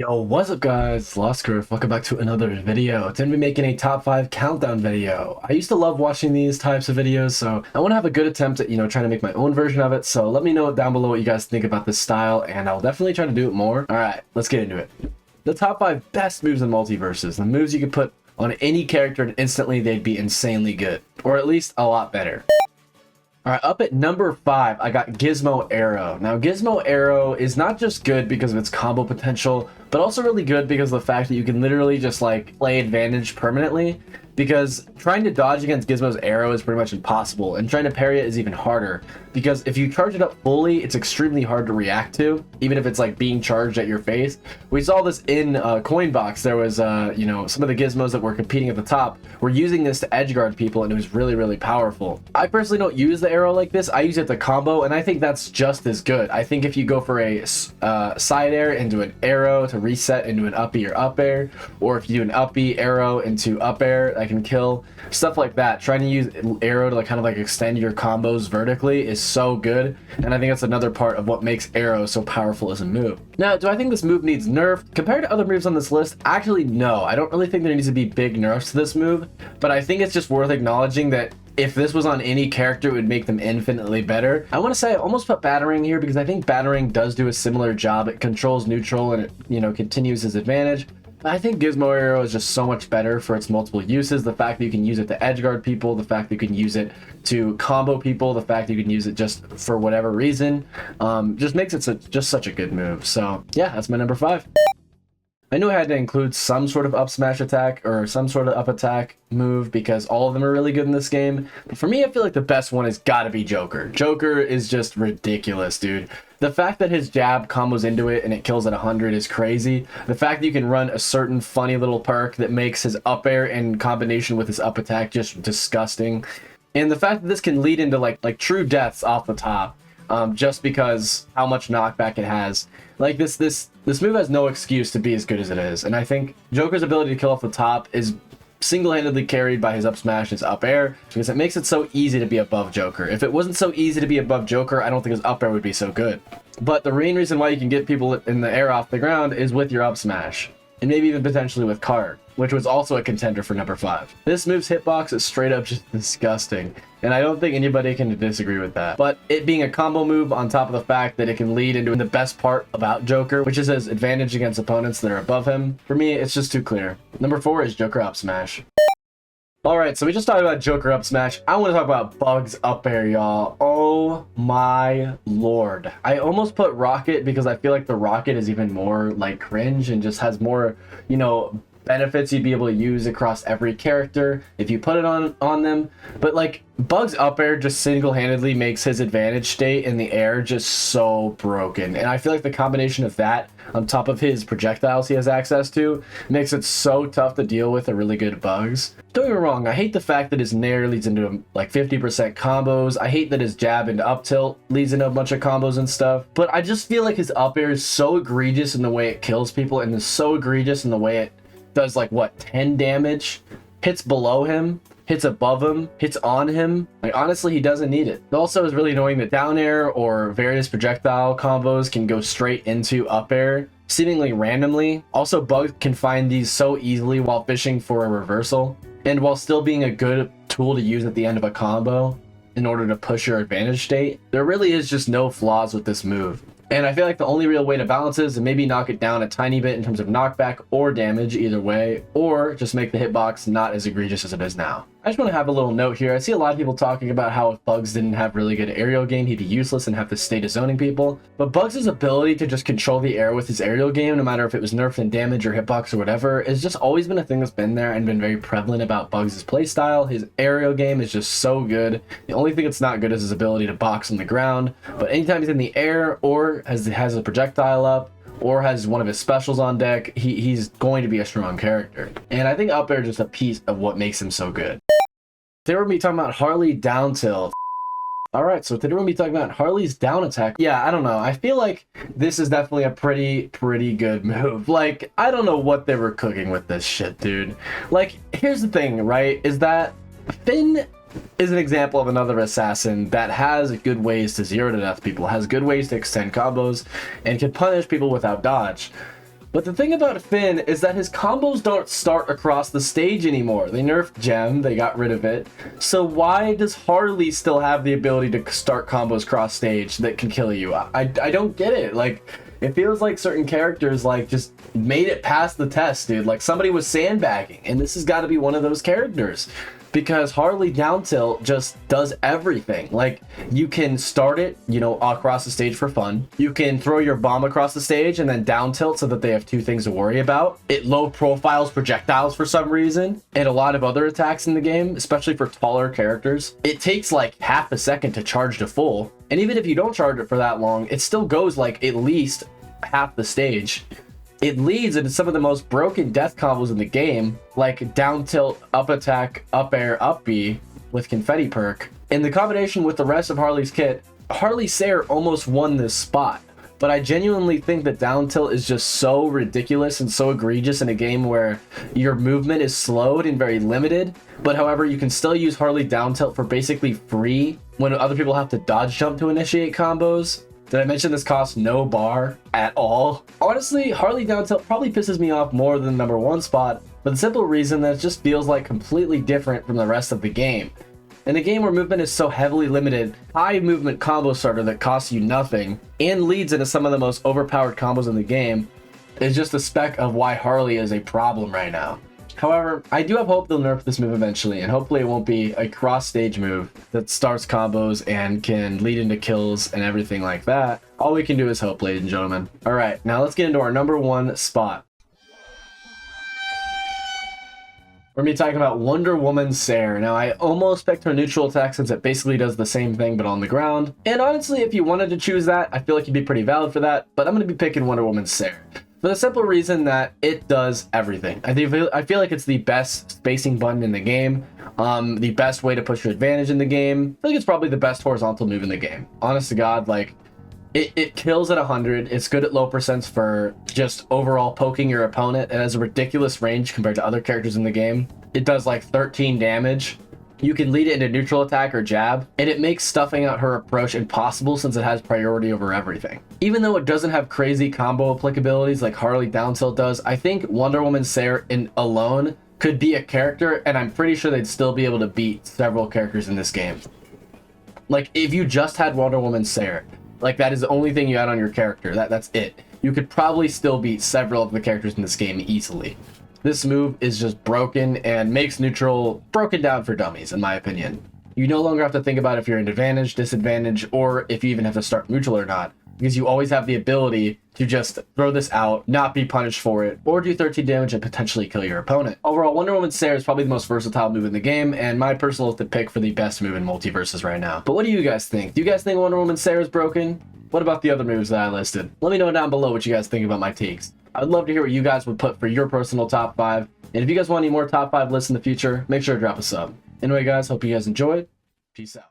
Yo, what's up guys? Lost Growth. Welcome back to another video. Today we're making a top 5 countdown video. I used to love watching these types of videos, so I want to have a good attempt at, trying to make my own version of it. So let me know down below what you guys think about this style, and I'll definitely try to do it more. Alright, let's get into it. The top 5 best moves in multiverses. The moves you could put on any character and instantly they'd be insanely good. Or at least a lot better. Alright, up at number 5, I got Gizmo Arrow. Now, Gizmo Arrow is not just good because of its combo potential, but also really good because of the fact that you can literally just, play advantage permanently. Because trying to dodge against Gizmo's arrow is pretty much impossible, and trying to parry it is even harder. Because if you charge it up fully, it's extremely hard to react to, even if it's, being charged at your face. We saw this in Coinbox. There was, some of the Gizmos that were competing at the top were using this to edgeguard people, and it was really, really powerful. I personally don't use the arrow like this. I use it to combo, and I think that's just as good. I think if you go for a side air into an arrow to reset into an uppy or up air, or if you do an uppy arrow into up air, I can kill, stuff like that. Trying to use arrow to kind of extend your combos vertically is so good, and I think that's another part of what makes arrow so powerful as a move. Now, do I think this move needs nerfed? Compared to other moves on this list, actually no. I don't really think there needs to be big nerfs to this move, but I think it's just worth acknowledging that if this was on any character, it would make them infinitely better. I want to say I almost put Battering here because I think Battering does do a similar job. It controls neutral and it, continues his advantage. But I think Gizmo Arrow is just so much better for its multiple uses. The fact that you can use it to edgeguard people, the fact that you can use it to combo people, the fact that you can use it just for whatever reason, just makes it just such a good move. So yeah, that's my number 5. I knew I had to include some sort of up smash attack or some sort of up attack move because all of them are really good in this game. But for me, I feel like the best one has got to be Joker. Joker is just ridiculous, dude. The fact that his jab combos into it and it kills at 100 is crazy. The fact that you can run a certain funny little perk that makes his up air in combination with his up attack just disgusting. And the fact that this can lead into like true deaths off the top. Just because how much knockback it has. This move has no excuse to be as good as it is, and I think Joker's ability to kill off the top is single-handedly carried by his up smash, his up air, because it makes it so easy to be above Joker. If it wasn't so easy to be above Joker, I don't think his up air would be so good. But the main reason why you can get people in the air off the ground is with your up smash, and maybe even potentially with card, which was also a contender for number 5. This move's hitbox is straight up just disgusting, and I don't think anybody can disagree with that. But it being a combo move on top of the fact that it can lead into the best part about Joker, which is his advantage against opponents that are above him, for me, it's just too clear. Number 4 is Joker up smash. Alright, so we just talked about Joker up smash. I want to talk about Bugs up air, y'all. Oh my lord. I almost put Rocket because I feel like the Rocket is even more cringe and just has more, benefits you'd be able to use across every character if you put it on them. But Bugs up air just single-handedly makes his advantage state in the air just so broken, and I feel like the combination of that on top of his projectiles he has access to makes it so tough to deal with a really good Bugs. Don't get me wrong, I hate the fact that his nair leads into 50% combos. I hate that his jab into up tilt leads into a bunch of combos and stuff, but I just feel like his up air is so egregious in the way it kills people, and is so egregious in the way it does 10 damage, hits below him, hits above him, hits on him. Honestly, he doesn't need it. It also is really annoying that down air or various projectile combos can go straight into up air seemingly randomly. Also, Bugs can find these so easily while fishing for a reversal, and while still being a good tool to use at the end of a combo in order to push your advantage state. There really is just no flaws with this move. And I feel like the only real way to balance is to maybe knock it down a tiny bit in terms of knockback or damage either way, or just make the hitbox not as egregious as it is now. I just want to have a little note here. I see a lot of people talking about how if Bugs didn't have really good aerial game, he'd be useless and have to stay to zoning people. But Bugs' ability to just control the air with his aerial game, no matter if it was nerfed in damage or hitbox or whatever, has just always been a thing that's been there and been very prevalent about Bugs' playstyle. His aerial game is just so good. The only thing that's not good is his ability to box on the ground. But anytime he's in the air or has a projectile up, or has one of his specials on deck, he's going to be a strong character. And I think up air is just a piece of what makes him so good. Today we're going to be talking about Harley down tilt. Alright, so today we're going to be talking about Harley's down attack. Yeah, I don't know. I feel like this is definitely a pretty good move. I don't know what they were cooking with this shit, dude. Here's the thing, right? Is that Finn is an example of another assassin that has good ways to zero to death people, has good ways to extend combos, and can punish people without dodge. But the thing about Finn is that his combos don't start across the stage anymore. They nerfed Gem, they got rid of it. So why does Harley still have the ability to start combos cross stage that can kill you? I don't get it. Like, it feels like certain characters like just made it past the test, dude. Like somebody was sandbagging, and this has got to be one of those characters. Because Harley down tilt just does everything. Like, you can start it, you know, across the stage for fun. You can throw your bomb across the stage and then down tilt so that they have two things to worry about. It low profiles projectiles for some reason, and a lot of other attacks in the game, especially for taller characters. It takes like half a second to charge to full. And even if you don't charge it for that long, it still goes like at least half the stage. It leads into some of the most broken death combos in the game, like down tilt, up attack, up air, up B with confetti perk. In the combination with the rest of Harley's kit, Harley Sayer almost won this spot. But I genuinely think that down tilt is just so ridiculous and so egregious in a game where your movement is slowed and very limited. But however, you can still use Harley down tilt for basically free when other people have to dodge jump to initiate combos. Did I mention this costs no bar at all? Honestly, Harley down tilt probably pisses me off more than the #1 spot, for the simple reason that it just feels like completely different from the rest of the game. In a game where movement is so heavily limited, high movement combo starter that costs you nothing and leads into some of the most overpowered combos in the game is just a speck of why Harley is a problem right now. However, I do have hope they'll nerf this move eventually, and hopefully it won't be a cross-stage move that starts combos and can lead into kills and everything like that. All we can do is hope, ladies and gentlemen. All right, now let's get into our #1 spot. We're going to be talking about Wonder Woman Sayer. Now, I almost picked her neutral attack since it basically does the same thing but on the ground. And honestly, if you wanted to choose that, I feel like you'd be pretty valid for that, but I'm going to be picking Wonder Woman Sayer. For the simple reason that it does everything. I feel like it's the best spacing button in the game, the best way to push your advantage in the game. I think it's probably the best horizontal move in the game. Honest to God, like, it kills at 100. It's good at low percents for just overall poking your opponent. It has a ridiculous range compared to other characters in the game. It does like 13 damage. You can lead it into neutral attack or jab, and it makes stuffing out her approach impossible since it has priority over everything. Even though it doesn't have crazy combo applicabilities like Harley down tilt does, I think Wonder Woman Sayer alone could be a character, and I'm pretty sure they'd still be able to beat several characters in this game. Like, if you just had Wonder Woman Sayer, like that is the only thing you had on your character, that's it. You could probably still beat several of the characters in this game easily. This move is just broken and makes neutral broken down for dummies, in my opinion. You no longer have to think about if you're in advantage, disadvantage, or if you even have to start neutral or not, because you always have the ability to just throw this out, not be punished for it, or do 13 damage and potentially kill your opponent. Overall, Wonder Woman Sayer is probably the most versatile move in the game, and my personal pick for the best move in Multiversus right now. But what do you guys think? Do you guys think Wonder Woman Sayer is broken? What about the other moves that I listed? Let me know down below what you guys think about my takes. I'd love to hear what you guys would put for your personal top 5. And if you guys want any more top 5 lists in the future, make sure to drop a sub. Anyway, guys, hope you guys enjoyed. Peace out.